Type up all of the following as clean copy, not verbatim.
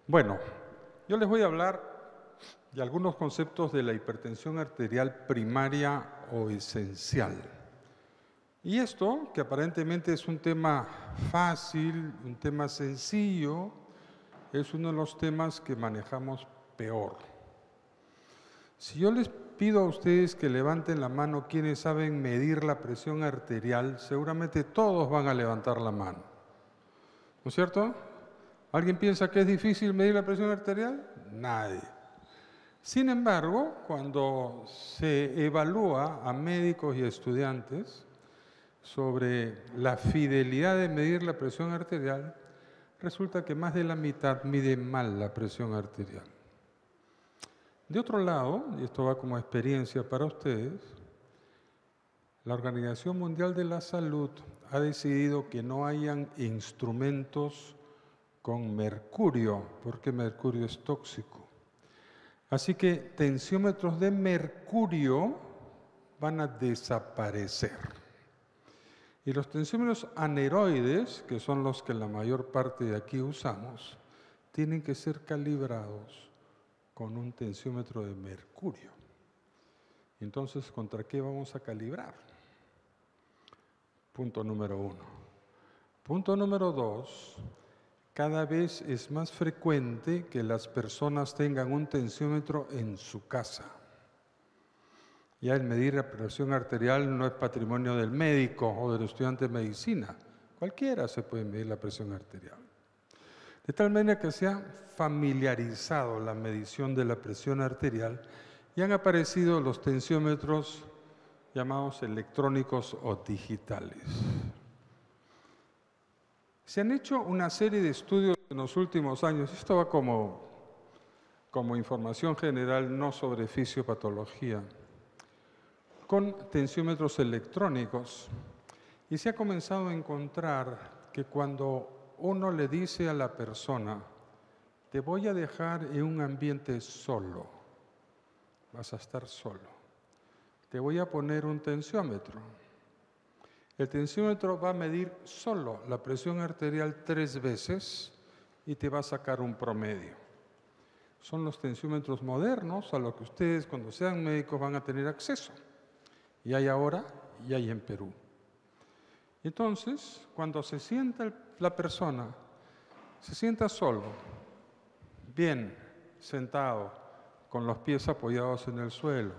Bueno, yo les voy a hablar de algunos conceptos de la hipertensión arterial primaria o esencial. Y esto, que aparentemente es un tema fácil, un tema sencillo, es uno de los temas que manejamos peor. Si yo les pido a ustedes que levanten la mano quienes saben medir la presión arterial, seguramente todos van a levantar la mano. ¿No es cierto? ¿Alguien piensa que es difícil medir la presión arterial? Nadie. Sin embargo, cuando se evalúa a médicos y a estudiantes sobre la fidelidad de medir la presión arterial, resulta que más de la mitad mide mal la presión arterial. De otro lado, y esto va como experiencia para ustedes, la Organización Mundial de la Salud ha decidido que no hayan instrumentos con mercurio, porque mercurio es tóxico. Así que tensiómetros de mercurio van a desaparecer. Y los tensiómetros aneroides, que son los que la mayor parte de aquí usamos, tienen que ser calibrados con un tensiómetro de mercurio. Entonces, ¿contra qué vamos a calibrar? Punto número 1. Punto número 2. Cada vez es más frecuente que las personas tengan un tensiómetro en su casa. Ya el medir la presión arterial no es patrimonio del médico o del estudiante de medicina. Cualquiera se puede medir la presión arterial. De tal manera que se ha familiarizado la medición de la presión arterial y han aparecido los tensiómetros llamados electrónicos o digitales. Se han hecho una serie de estudios en los últimos años, esto va como información general, no sobre fisiopatología, con tensiómetros electrónicos. Y se ha comenzado a encontrar que cuando uno le dice a la persona, te voy a dejar en un ambiente solo, vas a estar solo, te voy a poner un tensiómetro. El tensiómetro va a medir solo la presión arterial 3 veces y te va a sacar un promedio. Son los tensiómetros modernos a los que ustedes cuando sean médicos van a tener acceso. Y hay ahora y hay en Perú. Entonces, cuando se sienta la persona, se sienta solo, bien sentado, con los pies apoyados en el suelo,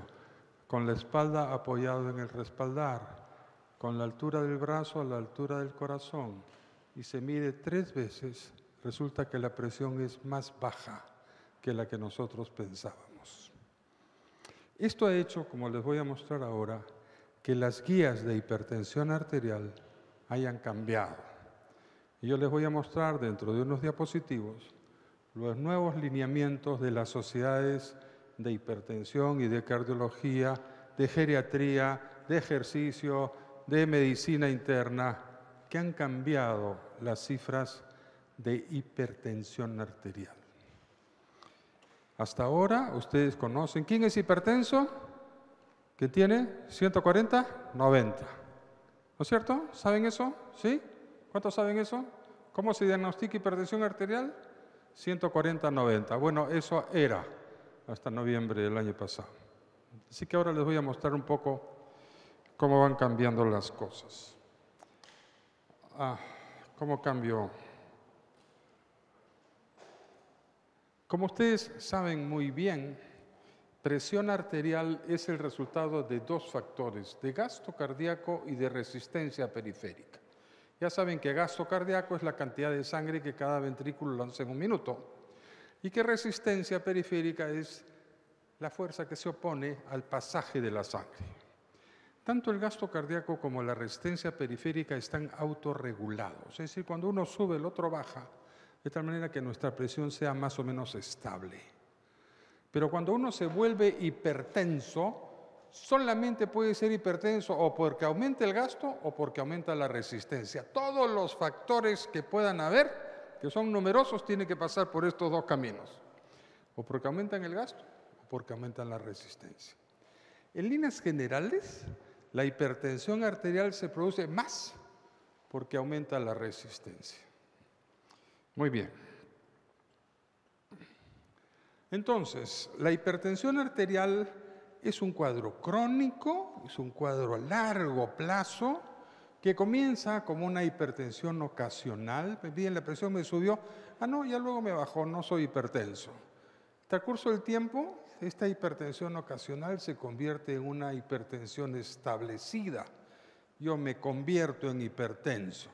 con la espalda apoyada en el respaldar, con la altura del brazo a la altura del corazón, y se mide 3 veces, resulta que la presión es más baja que la que nosotros pensábamos. Esto ha hecho, como les voy a mostrar ahora, que las guías de hipertensión arterial hayan cambiado. Y yo les voy a mostrar dentro de unos diapositivos los nuevos lineamientos de las sociedades de hipertensión y de cardiología, de geriatría, de ejercicio, de medicina interna, que han cambiado las cifras de hipertensión arterial. Hasta ahora, ustedes conocen, ¿quién es hipertenso? ¿Que tiene 140, 90. ¿No es cierto? ¿Saben eso? ¿Sí? ¿Cuántos saben eso? ¿Cómo se diagnostica hipertensión arterial? 140, 90. Bueno, eso era hasta noviembre del año pasado. Así que ahora les voy a mostrar un poco cómo van cambiando las cosas. ¿Cómo cambió? Como ustedes saben muy bien, presión arterial es el resultado de 2 factores, de gasto cardíaco y de resistencia periférica. Ya saben que gasto cardíaco es la cantidad de sangre que cada ventrículo lanza en un minuto y que resistencia periférica es la fuerza que se opone al pasaje de la sangre. Tanto el gasto cardíaco como la resistencia periférica están autorregulados, es decir, cuando uno sube, el otro baja, de tal manera que nuestra presión sea más o menos estable. Pero cuando uno se vuelve hipertenso, solamente puede ser hipertenso o porque aumenta el gasto o porque aumenta la resistencia. Todos los factores que puedan haber, que son numerosos, tienen que pasar por estos 2 caminos. O porque aumentan el gasto o porque aumentan la resistencia. En líneas generales, la hipertensión arterial se produce más porque aumenta la resistencia. Muy bien. Entonces, la hipertensión arterial es un cuadro crónico, es un cuadro a largo plazo, que comienza como una hipertensión ocasional. Bien, la presión me subió, no, ya luego me bajó, no soy hipertenso. Al curso del tiempo, esta hipertensión ocasional se convierte en una hipertensión establecida. Yo me convierto en hipertenso.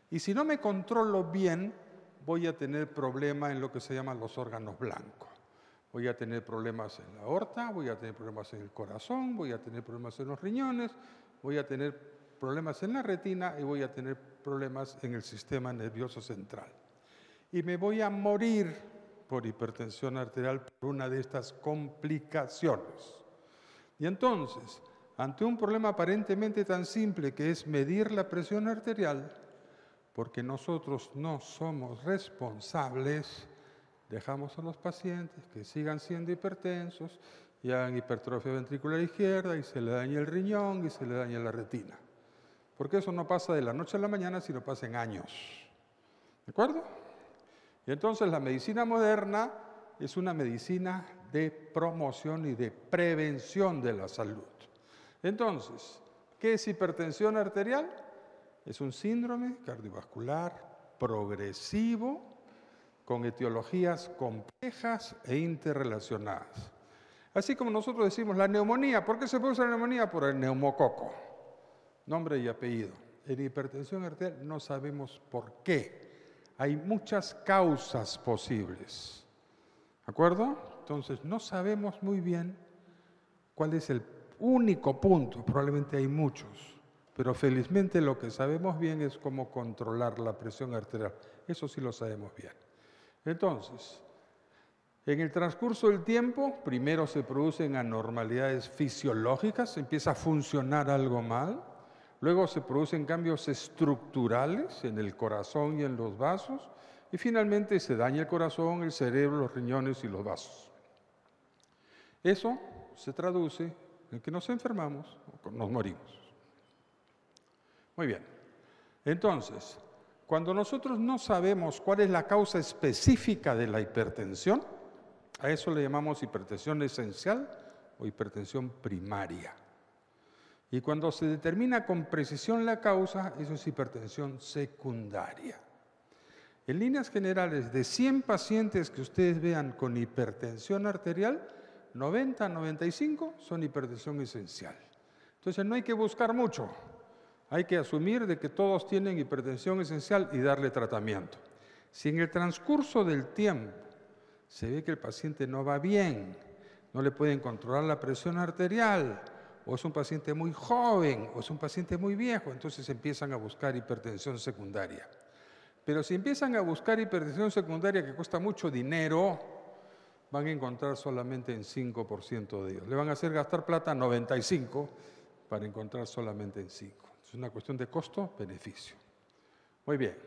Y si no me controlo bien, voy a tener problemas en lo que se llaman los órganos blancos. Voy a tener problemas en la aorta, voy a tener problemas en el corazón, voy a tener problemas en los riñones, voy a tener problemas en la retina y voy a tener problemas en el sistema nervioso central. Y me voy a morir por hipertensión arterial por una de estas complicaciones. Y entonces, ante un problema aparentemente tan simple que es medir la presión arterial, porque nosotros no somos responsables, dejamos a los pacientes que sigan siendo hipertensos y hagan hipertrofia ventricular izquierda y se le daña el riñón y se le daña la retina. Porque eso no pasa de la noche a la mañana, sino pasa en años. ¿De acuerdo? Y entonces la medicina moderna es una medicina de promoción y de prevención de la salud. Entonces, ¿qué es hipertensión arterial? Es un síndrome cardiovascular progresivo con etiologías complejas e interrelacionadas. Así como nosotros decimos la neumonía, ¿por qué se produce la neumonía? Por el neumococo, nombre y apellido. En hipertensión arterial no sabemos por qué. Hay muchas causas posibles, ¿de acuerdo? Entonces no sabemos muy bien cuál es el único punto, probablemente hay muchos, pero felizmente lo que sabemos bien es cómo controlar la presión arterial. Eso sí lo sabemos bien. Entonces, en el transcurso del tiempo, primero se producen anormalidades fisiológicas, empieza a funcionar algo mal, luego se producen cambios estructurales en el corazón y en los vasos, y finalmente se daña el corazón, el cerebro, los riñones y los vasos. Eso se traduce en que nos enfermamos o nos morimos. Muy bien. Entonces, cuando nosotros no sabemos cuál es la causa específica de la hipertensión, a eso le llamamos hipertensión esencial o hipertensión primaria. Y cuando se determina con precisión la causa, eso es hipertensión secundaria. En líneas generales, de 100 pacientes que ustedes vean con hipertensión arterial, 90 a 95 son hipertensión esencial. Entonces no hay que buscar mucho. Hay que asumir de que todos tienen hipertensión esencial y darle tratamiento. Si en el transcurso del tiempo se ve que el paciente no va bien, no le pueden controlar la presión arterial, o es un paciente muy joven, o es un paciente muy viejo, entonces empiezan a buscar hipertensión secundaria. Pero si empiezan a buscar hipertensión secundaria que cuesta mucho dinero, van a encontrar solamente en 5% de ellos. Le van a hacer gastar plata 95 para encontrar solamente en 5. Es una cuestión de costo-beneficio. Muy bien.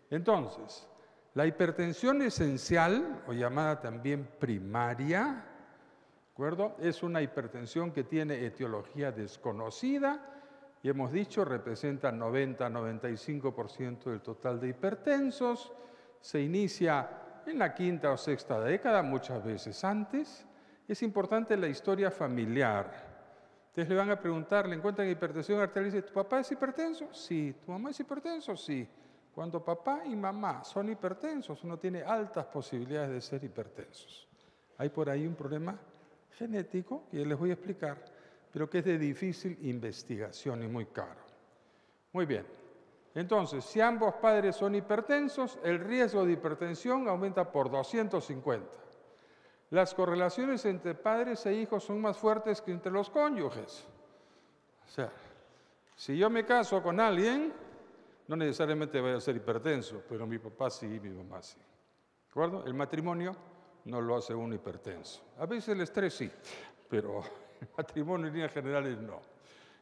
Entonces, la hipertensión esencial, o llamada también primaria, ¿de acuerdo? Es una hipertensión que tiene etiología desconocida y hemos dicho representa 90-95% del total de hipertensos. Se inicia en la quinta o sexta década, muchas veces antes. Es importante la historia familiar. Entonces le van a preguntar, le encuentran hipertensión arterial y dice, ¿tu papá es hipertenso? Sí. ¿Tu mamá es hipertenso? Sí. Cuando papá y mamá son hipertensos, uno tiene altas posibilidades de ser hipertensos. Hay por ahí un problema genético que les voy a explicar, pero que es de difícil investigación y muy caro. Muy bien. Entonces, si ambos padres son hipertensos, el riesgo de hipertensión aumenta por 250. Las correlaciones entre padres e hijos son más fuertes que entre los cónyuges. O sea, si yo me caso con alguien, no necesariamente voy a ser hipertenso, pero mi papá sí y mi mamá sí. ¿De acuerdo? El matrimonio no lo hace uno hipertenso. A veces el estrés sí, pero el matrimonio en líneas generales no.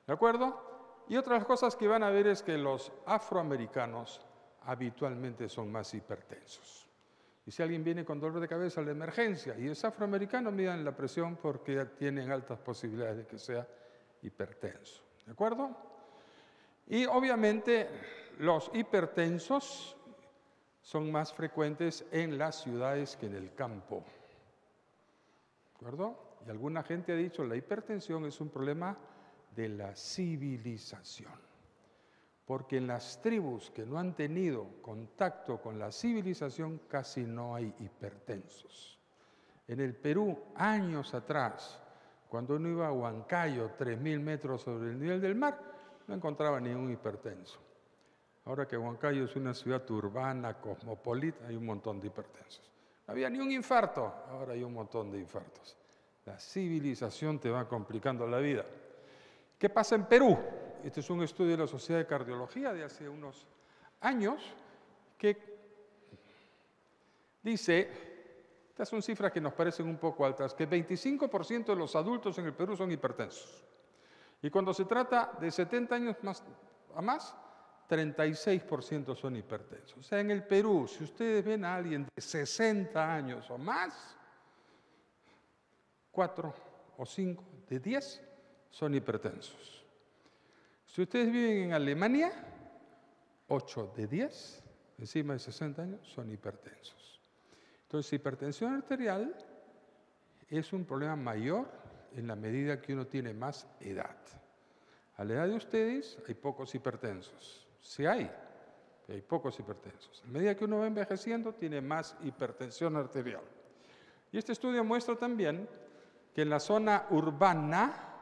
¿De acuerdo? Y otras cosas que van a ver es que los afroamericanos habitualmente son más hipertensos. Y si alguien viene con dolor de cabeza a la emergencia y es afroamericano, midan la presión porque tienen altas posibilidades de que sea hipertenso. ¿De acuerdo? Y obviamente los hipertensos son más frecuentes en las ciudades que en el campo. ¿De acuerdo? Y alguna gente ha dicho la hipertensión es un problema de la civilización. Porque en las tribus que no han tenido contacto con la civilización casi no hay hipertensos. En el Perú, años atrás, cuando uno iba a Huancayo, 3.000 metros sobre el nivel del mar, no encontraba ningún hipertenso. Ahora que Huancayo es una ciudad urbana, cosmopolita, hay un montón de hipertensos. No había ni un infarto, ahora hay un montón de infartos. La civilización te va complicando la vida. ¿Qué pasa en Perú? Este es un estudio de la Sociedad de Cardiología de hace unos años que dice, estas son cifras que nos parecen un poco altas, que 25% de los adultos en el Perú son hipertensos. Y cuando se trata de 70 años a más, 36% son hipertensos. O sea, en el Perú, si ustedes ven a alguien de 60 años o más, 4 o 5 de 10 son hipertensos. Si ustedes viven en Alemania, 8 de 10, encima de 60 años, son hipertensos. Entonces, hipertensión arterial es un problema mayor en la medida que uno tiene más edad. A la edad de ustedes hay pocos hipertensos. Sí hay pocos hipertensos. A medida que uno va envejeciendo, tiene más hipertensión arterial. Y este estudio muestra también que en la zona urbana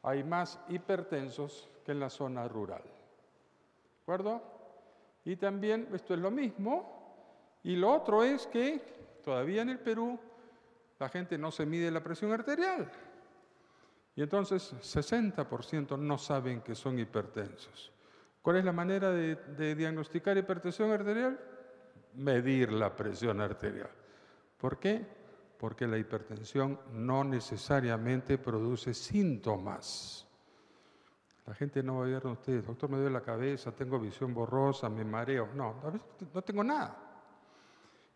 hay más hipertensos que en la zona rural. ¿De acuerdo? Y también esto es lo mismo. Y lo otro es que todavía en el Perú la gente no se mide la presión arterial. Y entonces 60% no saben que son hipertensos. ¿Cuál es la manera de diagnosticar hipertensión arterial? Medir la presión arterial. ¿Por qué? Porque la hipertensión no necesariamente produce síntomas. La gente no va a ver a ustedes, doctor, me duele la cabeza, tengo visión borrosa, me mareo. No, a veces no tengo nada.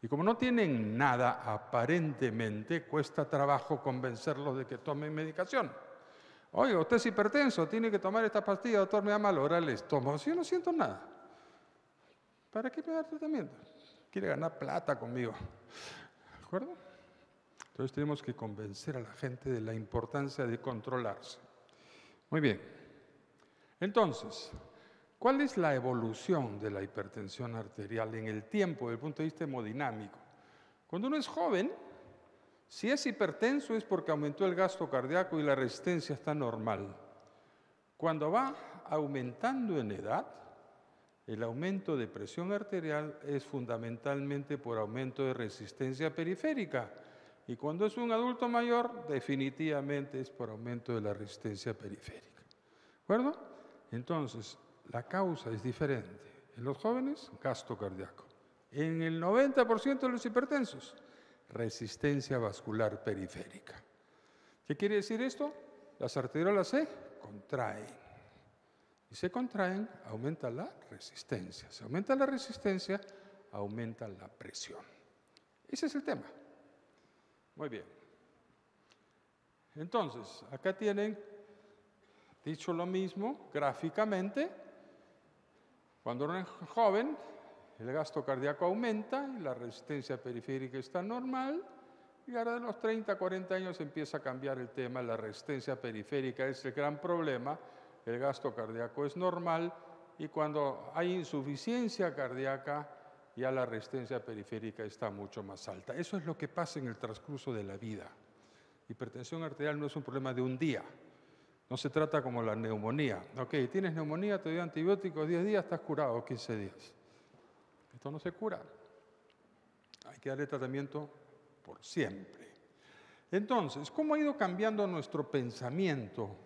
Y como no tienen nada, aparentemente cuesta trabajo convencerlos de que tomen medicación. Oiga, usted es hipertenso, tiene que tomar esta pastilla, doctor, me da mal, ahora les tomo. Si yo no siento nada, ¿para qué me da tratamiento? Quiere ganar plata conmigo. ¿De acuerdo? Entonces tenemos que convencer a la gente de la importancia de controlarse. Muy bien. Entonces, ¿cuál es la evolución de la hipertensión arterial en el tiempo desde el punto de vista hemodinámico? Cuando uno es joven, si es hipertenso es porque aumentó el gasto cardíaco y la resistencia está normal. Cuando va aumentando en edad, el aumento de presión arterial es fundamentalmente por aumento de resistencia periférica. Y cuando es un adulto mayor, definitivamente es por aumento de la resistencia periférica. ¿De acuerdo? Entonces, la causa es diferente. En los jóvenes, gasto cardíaco. En el 90% de los hipertensos, resistencia vascular periférica. ¿Qué quiere decir esto? Las arteriolas se contraen. Y se contraen, aumenta la resistencia. Si aumenta la resistencia, aumenta la presión. Ese es el tema. Muy bien. Entonces, acá tienen, dicho lo mismo, gráficamente, cuando uno es joven, el gasto cardíaco aumenta y la resistencia periférica está normal, y ahora de los 30, 40 años empieza a cambiar el tema, la resistencia periférica es el gran problema, el gasto cardíaco es normal, y cuando hay insuficiencia cardíaca, ya la resistencia periférica está mucho más alta. Eso es lo que pasa en el transcurso de la vida. Hipertensión arterial no es un problema de un día. No se trata como la neumonía. Ok, tienes neumonía, te doy antibióticos, 10 días, estás curado, 15 días. Esto no se cura. Hay que darle tratamiento por siempre. Entonces, ¿cómo ha ido cambiando nuestro pensamiento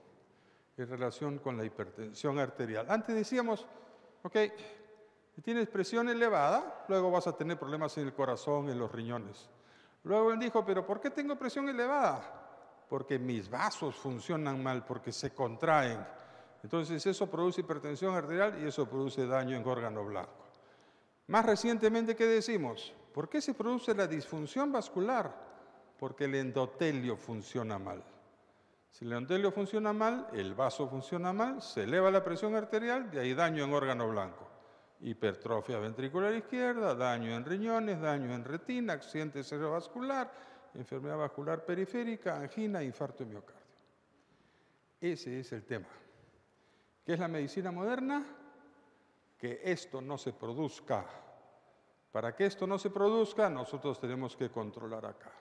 en relación con la hipertensión arterial? Antes decíamos, ok, si tienes presión elevada, luego vas a tener problemas en el corazón, en los riñones. Luego él dijo, ¿pero por qué tengo presión elevada? Porque mis vasos funcionan mal, porque se contraen. Entonces eso produce hipertensión arterial y eso produce daño en órgano blanco. Más recientemente, ¿qué decimos? ¿Por qué se produce la disfunción vascular? Porque el endotelio funciona mal. Si el endotelio funciona mal, el vaso funciona mal, se eleva la presión arterial y hay daño en órgano blanco. Hipertrofia ventricular izquierda, daño en riñones, daño en retina, accidente cerebrovascular, enfermedad vascular periférica, angina, infarto de miocardio. Ese es el tema. ¿Qué es la medicina moderna? Que esto no se produzca. Para que esto no se produzca, nosotros tenemos que controlar acá.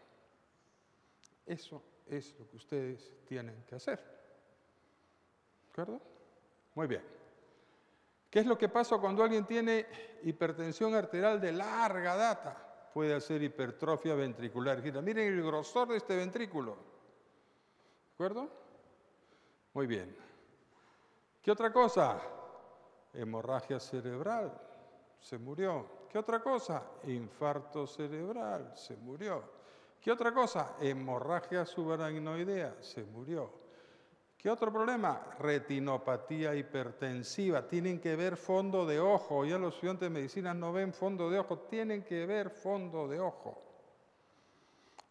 Eso es lo que ustedes tienen que hacer. ¿De acuerdo? Muy bien. ¿Qué es lo que pasa cuando alguien tiene hipertensión arterial de larga data? Puede hacer hipertrofia ventricular. Miren el grosor de este ventrículo. ¿De acuerdo? Muy bien. ¿Qué otra cosa? Hemorragia cerebral. Se murió. ¿Qué otra cosa? Infarto cerebral. Se murió. ¿Qué otra cosa? Hemorragia subaracnoidea. Se murió. ¿Qué otro problema? Retinopatía hipertensiva. Tienen que ver fondo de ojo. Ya los estudiantes de medicina no ven fondo de ojo. Tienen que ver fondo de ojo.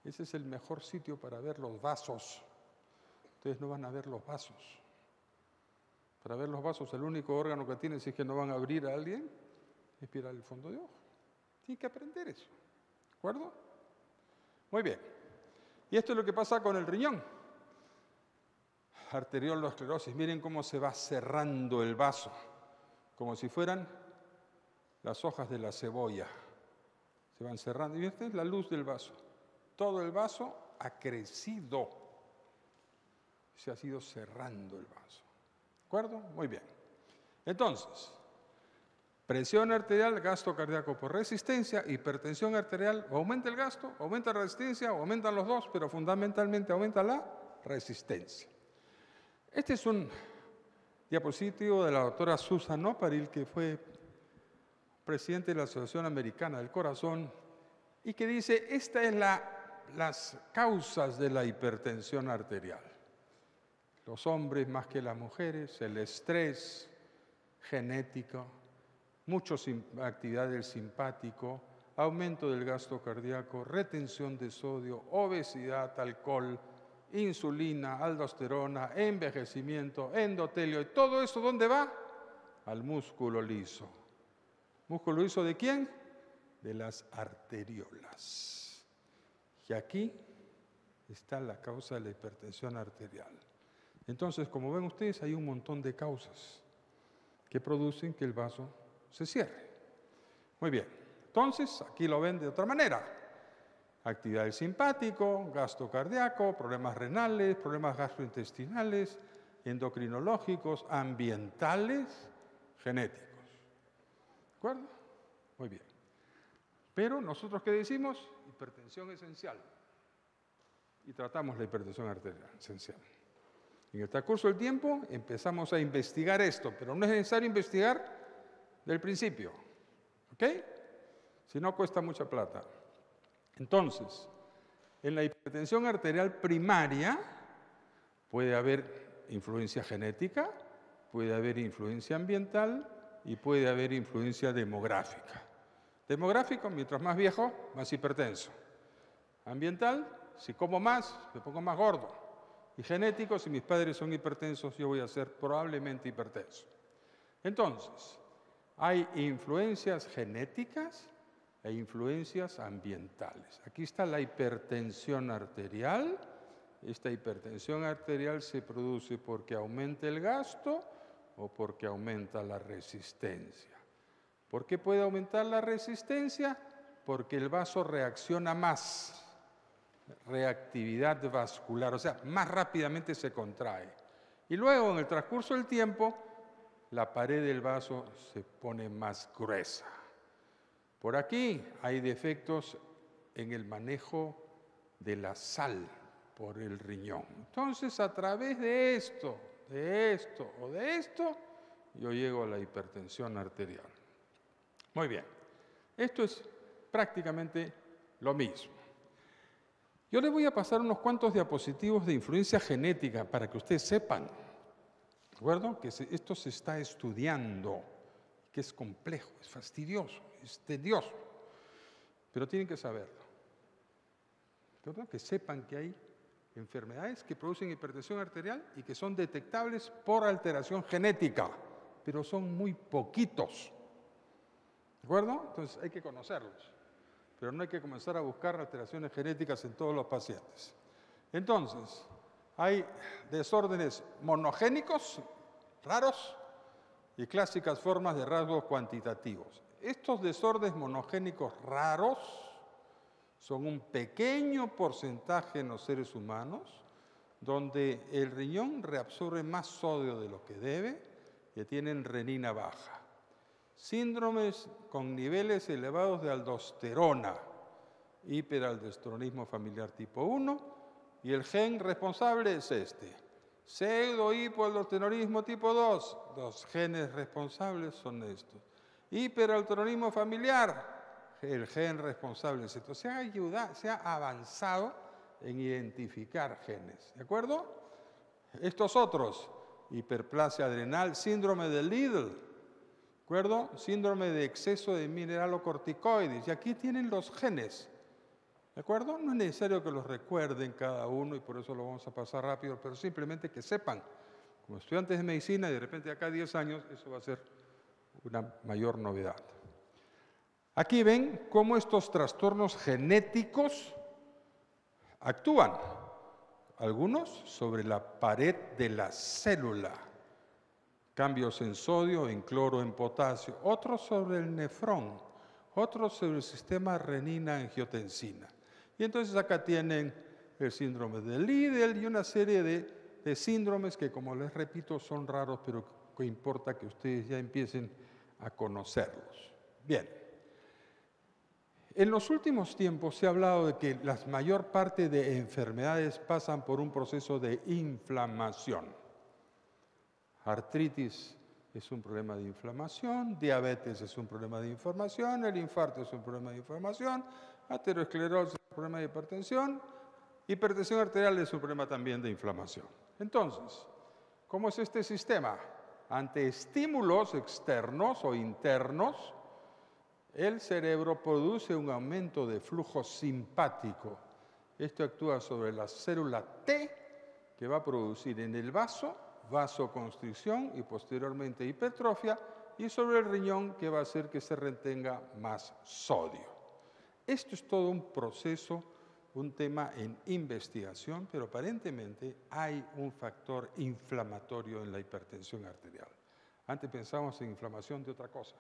Ese es el mejor sitio para ver los vasos. Ustedes no van a ver los vasos. Para ver los vasos, el único órgano que tienen, si es que no van a abrir a alguien, es mirar el fondo de ojo. Tienen que aprender eso. ¿De acuerdo? Muy bien. Y esto es lo que pasa con el riñón. Arteriolosclerosis, miren cómo se va cerrando el vaso, como si fueran las hojas de la cebolla. Se van cerrando, y esta es la luz del vaso. Todo el vaso ha crecido, se ha ido cerrando el vaso. ¿De acuerdo? Muy bien. Entonces, presión arterial, gasto cardíaco por resistencia, hipertensión arterial, o aumenta el gasto, aumenta la resistencia, o aumentan los dos, pero fundamentalmente aumenta la resistencia. Este es un diapositivo de la doctora Susan Oparil, que fue presidente de la Asociación Americana del Corazón, y que dice, esta es las causas de la hipertensión arterial. Los hombres más que las mujeres, el estrés genético, mucha actividad del simpático, aumento del gasto cardíaco, retención de sodio, obesidad, alcohol, insulina, aldosterona, envejecimiento, endotelio. ¿Y todo eso dónde va? Al músculo liso. ¿Músculo liso de quién? De las arteriolas. Y aquí está la causa de la hipertensión arterial. Entonces, como ven ustedes, hay un montón de causas que producen que el vaso se cierre. Muy bien. Entonces, aquí lo ven de otra manera. Actividad del simpático, gasto cardíaco, problemas renales, problemas gastrointestinales, endocrinológicos, ambientales, genéticos. ¿De acuerdo? Muy bien. Pero nosotros, ¿qué decimos? Hipertensión esencial. Y tratamos la hipertensión arterial esencial. En el transcurso del tiempo empezamos a investigar esto, pero no es necesario investigar del principio. ¿Ok? Si no, cuesta mucha plata. Entonces, en la hipertensión arterial primaria puede haber influencia genética, puede haber influencia ambiental y puede haber influencia demográfica. Demográfico, mientras más viejo, más hipertenso. Ambiental, si como más, me pongo más gordo. Y genético, si mis padres son hipertensos, yo voy a ser probablemente hipertenso. Entonces, hay influencias genéticas e influencias ambientales. Aquí está la hipertensión arterial. Esta hipertensión arterial se produce porque aumenta el gasto o porque aumenta la resistencia. ¿Por qué puede aumentar la resistencia? Porque el vaso reacciona más. Reactividad vascular, o sea, más rápidamente se contrae. Y luego, en el transcurso del tiempo, la pared del vaso se pone más gruesa. Por aquí hay defectos en el manejo de la sal por el riñón. Entonces, a través de esto o de esto, yo llego a la hipertensión arterial. Muy bien. Esto es prácticamente lo mismo. Yo les voy a pasar unos cuantos diapositivos de influencia genética para que ustedes sepan, ¿de acuerdo? Que esto se está estudiando, que es complejo, es fastidioso, es tedioso, pero tienen que saberlo. ¿De acuerdo? Que sepan que hay enfermedades que producen hipertensión arterial y que son detectables por alteración genética, pero son muy poquitos. ¿De acuerdo? Entonces hay que conocerlos. pero no hay que comenzar a buscar alteraciones genéticas en todos los pacientes. Entonces, hay desórdenes monogénicos, raros, y clásicas formas de rasgos cuantitativos. Estos desórdenes monogénicos raros son un pequeño porcentaje en los seres humanos, donde el riñón reabsorbe más sodio de lo que debe y tienen renina baja. Síndromes con niveles elevados de aldosterona, hiperaldosteronismo familiar tipo 1, y el gen responsable es este. Pseudohipoaldosteronismo tipo 2, los genes responsables son estos. Hiperaldosteronismo familiar, el gen responsable es esto. Se ha avanzado en identificar genes, ¿de acuerdo? Estos otros, hiperplasia adrenal, síndrome de Liddle, ¿de acuerdo? Síndrome de exceso de mineralocorticoides, y aquí tienen los genes, ¿de acuerdo? No es necesario que los recuerden cada uno y por eso lo vamos a pasar rápido, pero simplemente que sepan, como estudiantes de medicina, y de repente acá 10 años, eso va a ser una mayor novedad. Aquí ven cómo estos trastornos genéticos actúan, algunos sobre la pared de la célula, cambios en sodio, en cloro, en potasio, otros sobre el nefrón, otros sobre el sistema renina-angiotensina. Y entonces acá tienen el síndrome de Liddle y una serie de síndromes que, como les repito, son raros, pero que importa que ustedes ya empiecen a conocerlos. Bien. En los últimos tiempos se ha hablado de que la mayor parte de enfermedades pasan por un proceso de inflamación. Artritis es un problema de inflamación, diabetes es un problema de inflamación, el infarto es un problema de inflamación, aterosclerosis es un problema de hipertensión, hipertensión arterial es un problema también de inflamación. Entonces, ¿cómo es este sistema? Ante estímulos externos o internos, el cerebro produce un aumento de flujo simpático. Esto actúa sobre la célula T, que va a producir en el vaso, vasoconstricción y posteriormente hipertrofia, y sobre el riñón, que va a hacer que se retenga más sodio. Esto es todo un proceso, un tema en investigación, pero aparentemente hay un factor inflamatorio en la hipertensión arterial. Antes pensábamos en inflamación de otra cosa,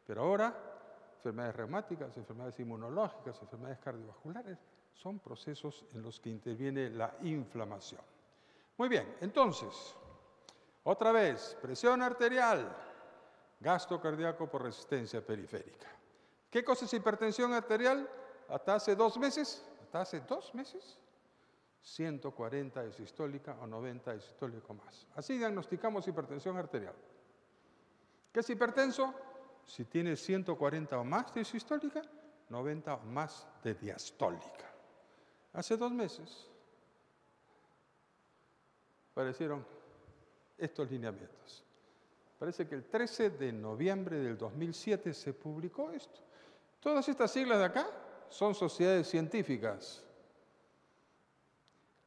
pero ahora enfermedades reumáticas, enfermedades inmunológicas, enfermedades cardiovasculares, son procesos en los que interviene la inflamación. Muy bien, entonces, otra vez, presión arterial, gasto cardíaco por resistencia periférica. ¿Qué cosa es hipertensión arterial? Hasta hace 2 meses, 140 de sistólica o 90 de sistólico más. Así diagnosticamos hipertensión arterial. ¿Qué es hipertenso? Si tiene 140 o más de sistólica, 90 o más de diastólica. Hace 2 meses aparecieron estos lineamientos. Parece que el 13 de noviembre del 2007 se publicó esto. Todas estas siglas de acá son sociedades científicas.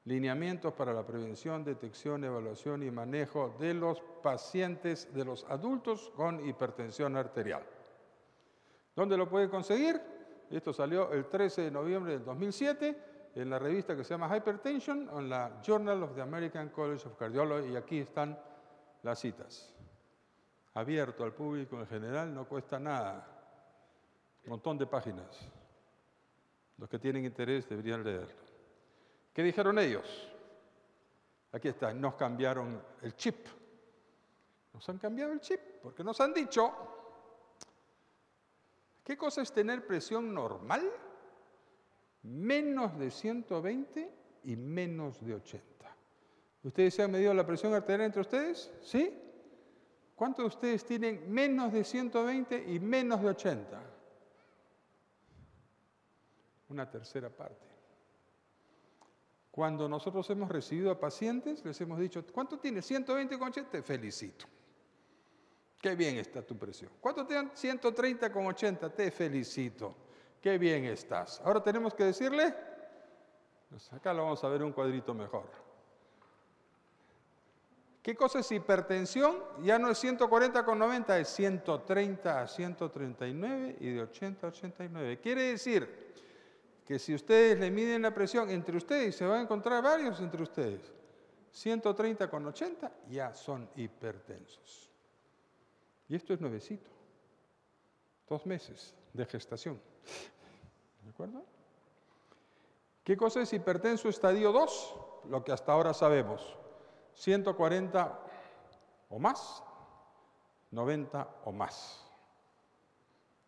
Lineamientos para la prevención, detección, evaluación y manejo de los pacientes, de los adultos con hipertensión arterial. ¿Dónde lo puede conseguir? Esto salió el 13 de noviembre del 2007 en la revista que se llama Hypertension, en la Journal of the American College of Cardiology, y aquí están las citas. Abierto al público en general, no cuesta nada. Un montón de páginas. Los que tienen interés deberían leerlo. ¿Qué dijeron ellos? Aquí está, nos cambiaron el chip. Nos han cambiado el chip porque nos han dicho, ¿qué cosa es tener presión normal? Menos de 120 y menos de 80. ¿Ustedes se han medido la presión arterial entre ustedes? ¿Sí? ¿Cuántos de ustedes tienen menos de 120 y menos de 80? Una tercera parte. Cuando nosotros hemos recibido a pacientes, les hemos dicho, ¿cuánto tienes? 120 con 80, te felicito. Qué bien está tu presión. ¿Cuánto tienes? 130 con 80, te felicito. Qué bien estás. Ahora tenemos que decirle, pues acá lo vamos a ver un cuadrito mejor. ¿Qué cosa es hipertensión? Ya no es 140/90, es 130/139 y de 80/89. Quiere decir que si ustedes le miden la presión entre ustedes, se van a encontrar varios entre ustedes, 130/80 ya son hipertensos. Y esto es nuevecito, 2 meses de gestación. ¿De acuerdo? ¿Qué cosa es hipertenso estadio 2? Lo que hasta ahora sabemos. 140 o más, 90 o más.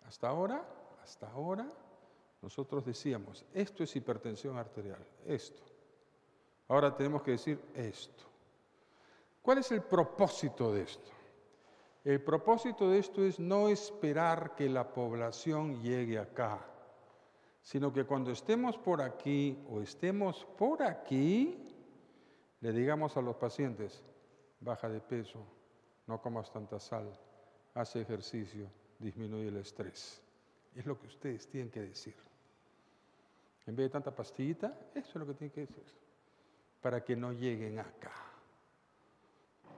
Hasta ahora, nosotros decíamos, esto es hipertensión arterial, esto. Ahora tenemos que decir esto. ¿Cuál es el propósito de esto? El propósito de esto es no esperar que la población llegue acá, sino que cuando estemos por aquí o estemos por aquí, le digamos a los pacientes, baja de peso, no comas tanta sal, haz ejercicio, disminuye el estrés. Es lo que ustedes tienen que decir. En vez de tanta pastillita, eso es lo que tienen que decir, para que no lleguen acá.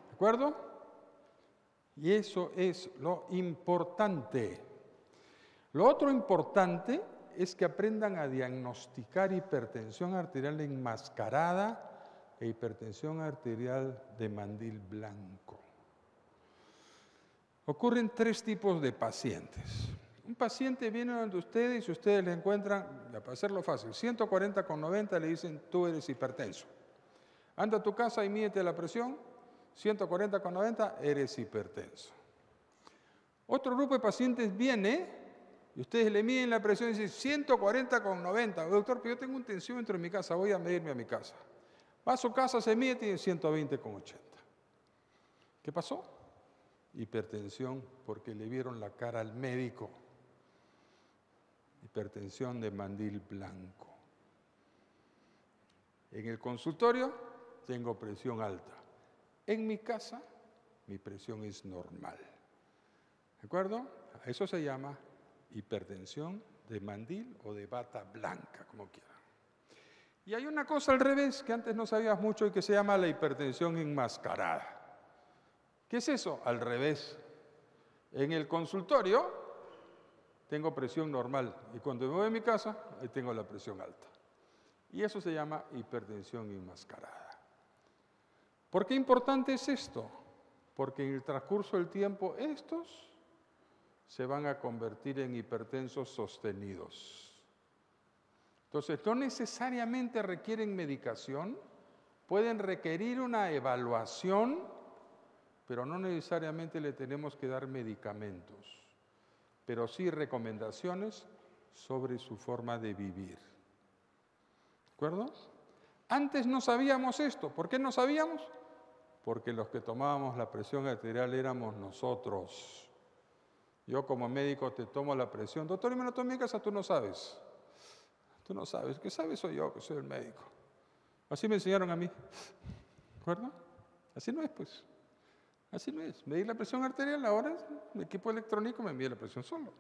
¿De acuerdo? Y eso es lo importante. Lo otro importante es que aprendan a diagnosticar hipertensión arterial enmascarada e hipertensión arterial de mandil blanco. Ocurren 3 tipos de pacientes. Un paciente viene donde ustedes y ustedes le encuentran, para hacerlo fácil, 140/90 le dicen, tú eres hipertenso. Anda a tu casa y mídete la presión, 140/90, eres hipertenso. Otro grupo de pacientes viene y ustedes le miden la presión y dicen 140/90. Doctor, pero yo tengo un tensiómetro en mi casa, voy a medirme a mi casa. Va a su casa, se mide y tiene 120/80. ¿Qué pasó? Hipertensión porque le vieron la cara al médico. Hipertensión de mandil blanco. En el consultorio tengo presión alta. En mi casa mi presión es normal. ¿De acuerdo? Eso se llama hipertensión de mandil o de bata blanca, como quieran. Y hay una cosa al revés que antes no sabías mucho y que se llama la hipertensión enmascarada. ¿Qué es eso? Al revés. En el consultorio tengo presión normal y cuando me voy a mi casa, ahí tengo la presión alta. Y eso se llama hipertensión enmascarada. ¿Por qué importante es esto? Porque en el transcurso del tiempo estos se van a convertir en hipertensos sostenidos. Entonces, no necesariamente requieren medicación, pueden requerir una evaluación, pero no necesariamente le tenemos que dar medicamentos, pero sí recomendaciones sobre su forma de vivir. ¿De acuerdo? Antes no sabíamos esto. ¿Por qué no sabíamos? Porque los que tomábamos la presión arterial éramos nosotros. Yo como médico te tomo la presión. Doctor, y me lo tomé en casa, tú no sabes. Tú no sabes. ¿Qué sabes? Soy yo, que soy el médico. Así me enseñaron a mí. ¿De acuerdo? Así no es, pues. Así no es. Medir la presión arterial, ahora el equipo electrónico me mide la presión solo.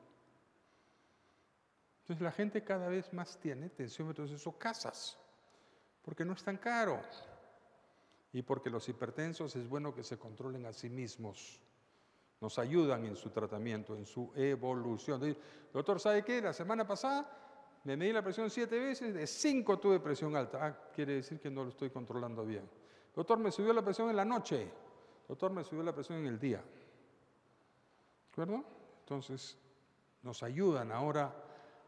Entonces la gente cada vez más tiene tensiómetros en sus casas, porque no es tan caro. Y porque los hipertensos es bueno que se controlen a sí mismos. Nos ayudan en su tratamiento, en su evolución. Doctor, ¿sabe qué? La semana pasada me medí la presión 7 veces, de 5 tuve presión alta. Quiere decir que no lo estoy controlando bien. Doctor, me subió la presión en la noche. Doctor, me subió la presión en el día. ¿De acuerdo? Entonces, nos ayudan ahora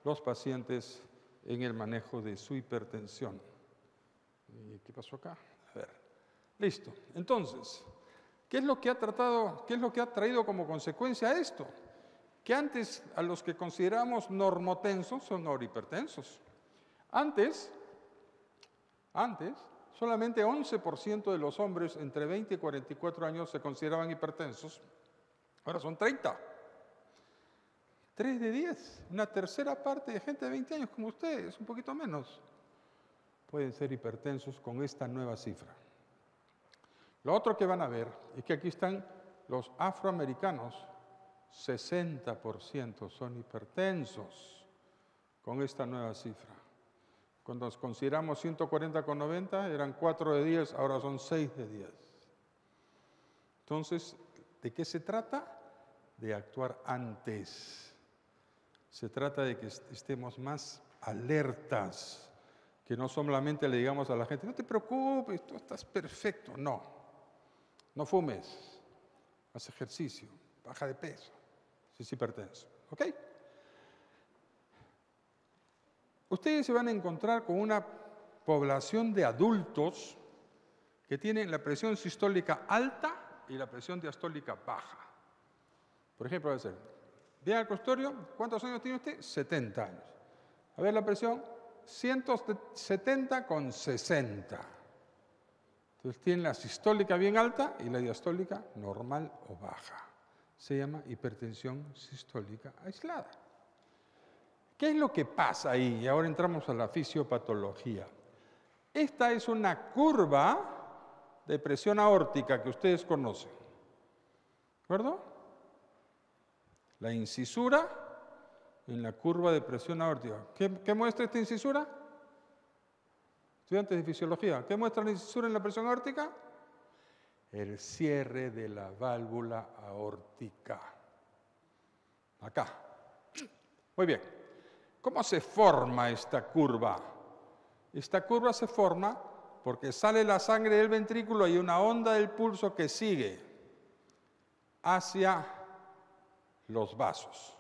los pacientes en el manejo de su hipertensión. ¿Y qué pasó acá? A ver. Listo. Entonces, ¿qué es lo que ha traído como consecuencia esto? Que antes a los que consideramos normotensos son ahora hipertensos. Antes, solamente 11% de los hombres entre 20 y 44 años se consideraban hipertensos. Ahora son 30. 3 de 10. Una tercera parte de gente de 20 años como ustedes, un poquito menos, pueden ser hipertensos con esta nueva cifra. Lo otro que van a ver es que aquí están los afroamericanos. 60% son hipertensos con esta nueva cifra. Cuando nos consideramos 140/90, eran 4 de 10, ahora son 6 de 10. Entonces, ¿de qué se trata? De actuar antes. Se trata de que estemos más alertas, que no solamente le digamos a la gente, no te preocupes, tú estás perfecto. No, no fumes, haz ejercicio, baja de peso, si es hipertenso. ¿Ok? Ustedes se van a encontrar con una población de adultos que tienen la presión sistólica alta y la presión diastólica baja. Por ejemplo, va a ser, viene al consultorio, ¿cuántos años tiene usted? 70 años. A ver la presión, 170/60. Entonces tiene la sistólica bien alta y la diastólica normal o baja. Se llama hipertensión sistólica aislada. ¿Qué es lo que pasa ahí? Y ahora entramos a la fisiopatología. Esta es una curva de presión aórtica que ustedes conocen. ¿De acuerdo? La incisura en la curva de presión aórtica. ¿Qué muestra esta incisura? Estudiantes de fisiología, ¿qué muestra la incisura en la presión aórtica? El cierre de la válvula aórtica. Acá. Muy bien. ¿Cómo se forma esta curva? Esta curva se forma porque sale la sangre del ventrículo y una onda del pulso que sigue hacia los vasos.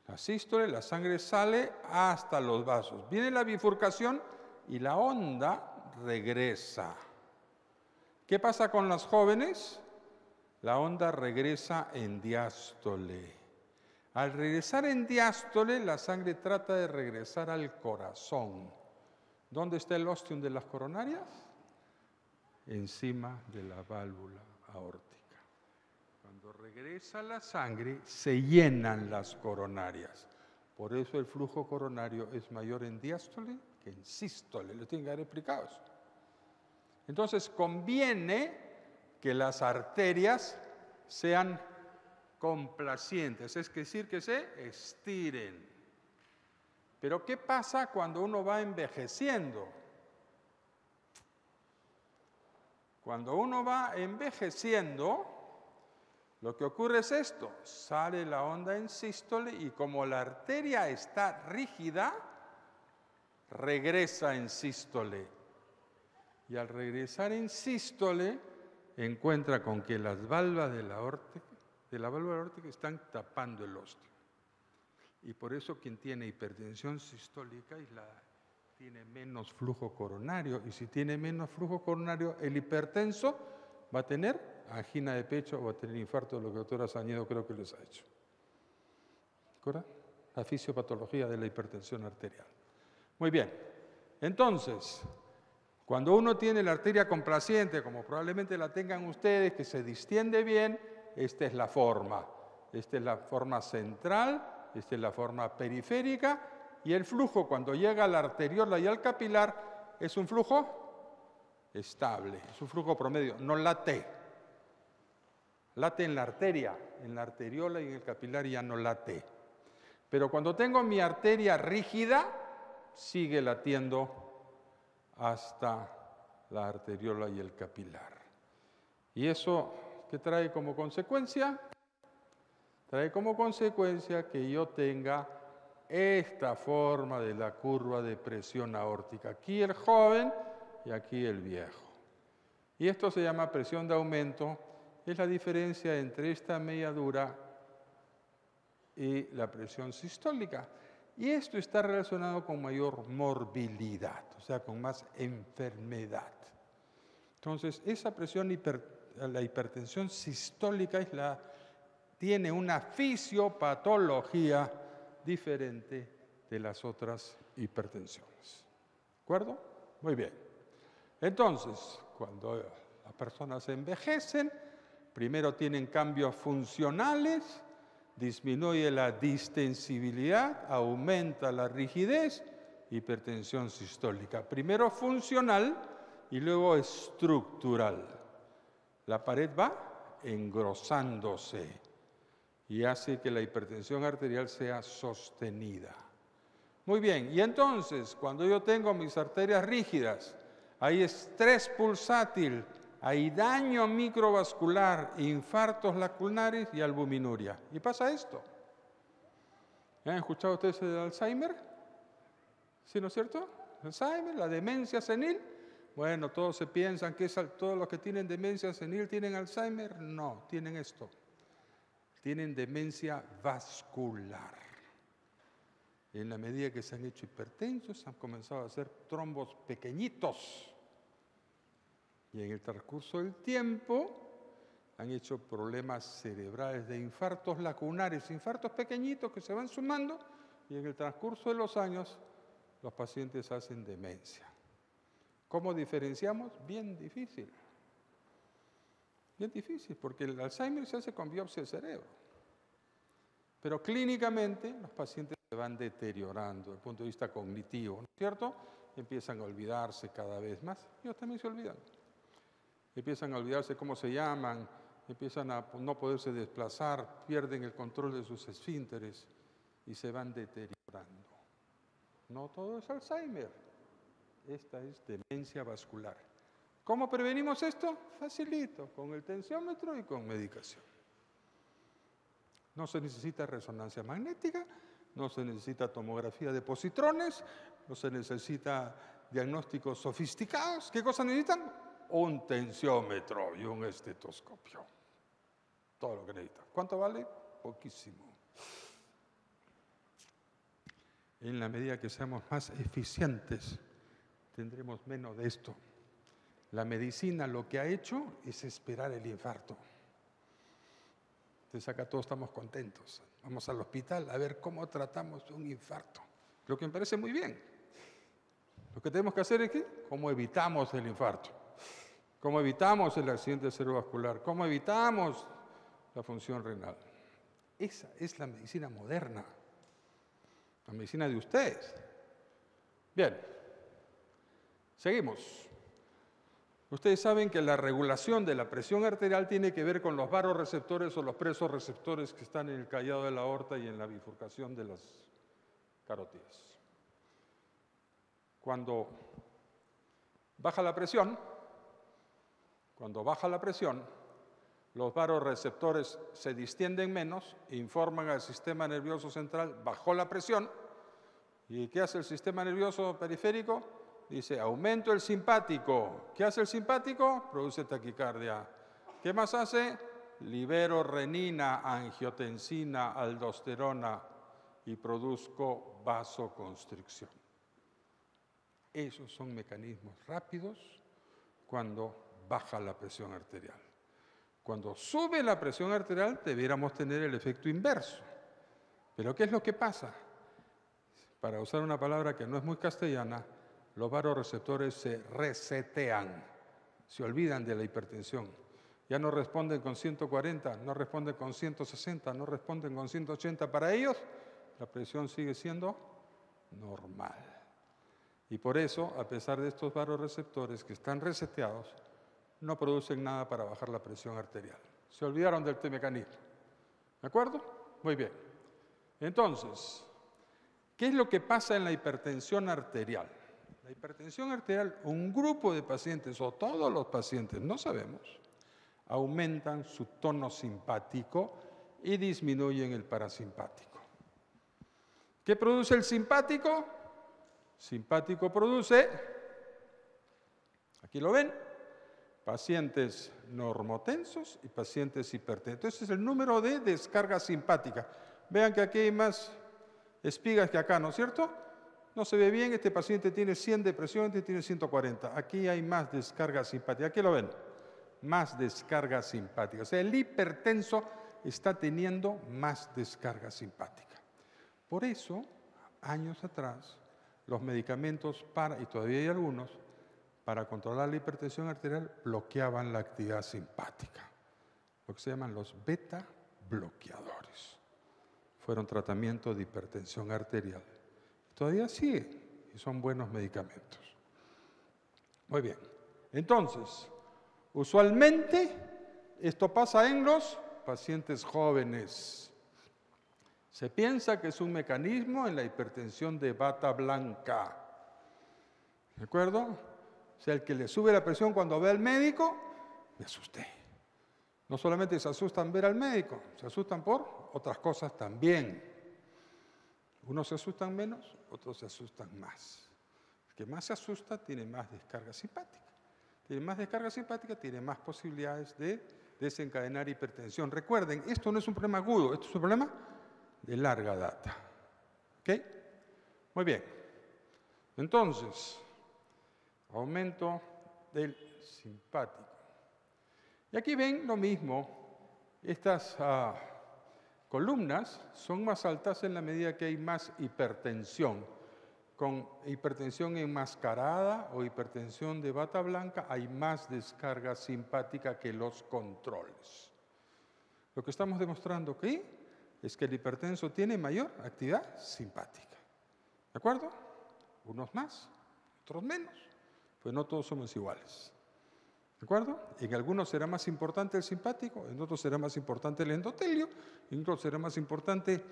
La sístole, la sangre sale hasta los vasos. Viene la bifurcación y la onda regresa. ¿Qué pasa con las jóvenes? La onda regresa en diástole. Al regresar en diástole, la sangre trata de regresar al corazón. ¿Dónde está el ostium de las coronarias? Encima de la válvula aórtica. Cuando regresa la sangre, se llenan las coronarias. Por eso el flujo coronario es mayor en diástole que en sístole. Les tengo que haber explicado eso. Entonces, conviene que las arterias sean complacientes, es decir, que se estiren. Pero ¿qué pasa cuando uno va envejeciendo? Cuando uno va envejeciendo, lo que ocurre es esto, sale la onda en sístole y como la arteria está rígida, regresa en sístole. Y al regresar en sístole, encuentra con que las válvulas de la válvula aórtica están tapando el osteo. Y por eso quien tiene hipertensión sistólica tiene menos flujo coronario. Y si tiene menos flujo coronario, el hipertenso va a tener angina de pecho o va a tener infarto, lo que la doctora Sañedo creo que les ha hecho. ¿De acuerdo? La fisiopatología de la hipertensión arterial. Muy bien. Entonces, cuando uno tiene la arteria complaciente, como probablemente la tengan ustedes, que se distiende bien, esta es la forma. Esta es la forma central, esta es la forma periférica, y el flujo cuando llega a la arteriola y al capilar es un flujo estable, es un flujo promedio, no late. Late en la arteria, en la arteriola y en el capilar ya no late. Pero cuando tengo mi arteria rígida, sigue latiendo hasta la arteriola y el capilar. ¿Y eso qué trae como consecuencia? Trae como consecuencia que yo tenga esta forma de la curva de presión aórtica. Aquí el joven y aquí el viejo. Y esto se llama presión de aumento. Es la diferencia entre esta mediadura y la presión sistólica. Y esto está relacionado con mayor morbilidad, o sea, con más enfermedad. Entonces, esa presión, la hipertensión sistólica tiene una fisiopatología diferente de las otras hipertensiones. ¿De acuerdo? Muy bien. Entonces, cuando las personas envejecen, primero tienen cambios funcionales, disminuye la distensibilidad, aumenta la rigidez, hipertensión sistólica. Primero funcional y luego estructural. La pared va engrosándose y hace que la hipertensión arterial sea sostenida. Muy bien, y entonces, cuando yo tengo mis arterias rígidas, hay estrés pulsátil hay daño microvascular, infartos lacunares y albuminuria. Y pasa esto. ¿Han escuchado ustedes el Alzheimer? ¿Sí, no es cierto? Alzheimer, la demencia senil. Bueno, todos se piensan que todos los que tienen demencia senil tienen Alzheimer. No, tienen esto. Tienen demencia vascular. En la medida que se han hecho hipertensos, han comenzado a hacer trombos pequeñitos. Y en el transcurso del tiempo han hecho problemas cerebrales de infartos lacunares, infartos pequeñitos que se van sumando, y en el transcurso de los años los pacientes hacen demencia. ¿Cómo diferenciamos? Bien difícil. Bien difícil, porque el Alzheimer se hace con biopsia del cerebro. Pero clínicamente los pacientes se van deteriorando desde el punto de vista cognitivo, ¿no es cierto? Empiezan a olvidarse cada vez más. Ellos también se olvidan. Empiezan a olvidarse cómo se llaman, empiezan a no poderse desplazar, pierden el control de sus esfínteres y se van deteriorando. No todo es Alzheimer. Esta es demencia vascular. ¿Cómo prevenimos esto? Facilito, con el tensiómetro y con medicación. No se necesita resonancia magnética, no se necesita tomografía de positrones, no se necesita diagnósticos sofisticados. ¿Qué cosa necesitan? Un tensiómetro y un estetoscopio. Todo lo que necesitan. ¿Cuánto vale? Poquísimo. En la medida que seamos más eficientes, tendremos menos de esto. La medicina lo que ha hecho es esperar el infarto. Entonces acá todos estamos contentos. Vamos al hospital a ver cómo tratamos un infarto. Lo que me parece muy bien. Lo que tenemos que hacer es cómo evitamos el infarto, cómo evitamos el accidente cerebrovascular, cómo evitamos la función renal. Esa es la medicina moderna, la medicina de ustedes. Bien, seguimos. Ustedes saben que la regulación de la presión arterial tiene que ver con los varoreceptores o los presorreceptores que están en el callado de la aorta y en la bifurcación de las carótidas. Cuando baja la presión, los varoreceptores se distienden menos, informan al sistema nervioso central, bajó la presión. ¿Y qué hace el sistema nervioso periférico? Dice, aumento el simpático. ¿Qué hace el simpático? Produce taquicardia. ¿Qué más hace? Libero renina, angiotensina, aldosterona y produzco vasoconstricción. Esos son mecanismos rápidos cuando baja la presión arterial. Cuando sube la presión arterial, debiéramos tener el efecto inverso. ¿Pero qué es lo que pasa? Para usar una palabra que no es muy castellana, los varoreceptores se resetean, se olvidan de la hipertensión. Ya no responden con 140, no responden con 160, no responden con 180. Para ellos, la presión sigue siendo normal. Y por eso, a pesar de estos varoreceptores que están reseteados, no producen nada para bajar la presión arterial. Se olvidaron del mecanismo. ¿De acuerdo? Muy bien. Entonces, ¿qué es lo que pasa en la hipertensión arterial? La hipertensión arterial, un grupo de pacientes o todos los pacientes, no sabemos, aumentan su tono simpático y disminuyen el parasimpático. ¿Qué produce el simpático? Simpático produce, aquí lo ven, pacientes normotensos y pacientes hipertensos. Ese es el número de descarga simpática. Vean que aquí hay más espigas que acá, ¿no es cierto? No se ve bien, este paciente tiene 100 de presión, este tiene 140. Aquí hay más descarga simpática. Aquí lo ven, más descarga simpática. O sea, el hipertenso está teniendo más descarga simpática. Por eso, años atrás, los medicamentos y todavía hay algunos, para controlar la hipertensión arterial, bloqueaban la actividad simpática. Lo que se llaman los beta bloqueadores. Fueron tratamientos de hipertensión arterial. Todavía sigue y son buenos medicamentos. Muy bien. Entonces, usualmente esto pasa en los pacientes jóvenes. Se piensa que es un mecanismo en la hipertensión de bata blanca. ¿De acuerdo? O sea, el que le sube la presión cuando ve al médico me asusté. No solamente se asustan ver al médico, se asustan por otras cosas también. Unos se asustan menos, otros se asustan más. El que más se asusta tiene más descarga simpática. Tiene más descarga simpática, tiene más posibilidades de desencadenar hipertensión. Recuerden, esto no es un problema agudo, esto es un problema de larga data. ¿Ok? Muy bien. Entonces, aumento del simpático. Y aquí ven lo mismo. Estas columnas son más altas en la medida que hay más hipertensión. Con hipertensión enmascarada o hipertensión de bata blanca hay más descarga simpática que los controles. Lo que estamos demostrando aquí es que el hipertenso tiene mayor actividad simpática. ¿De acuerdo? Unos más, otros menos. Pues no todos somos iguales. ¿De acuerdo? En algunos será más importante el simpático, en otros será más importante el endotelio, en otros será más importante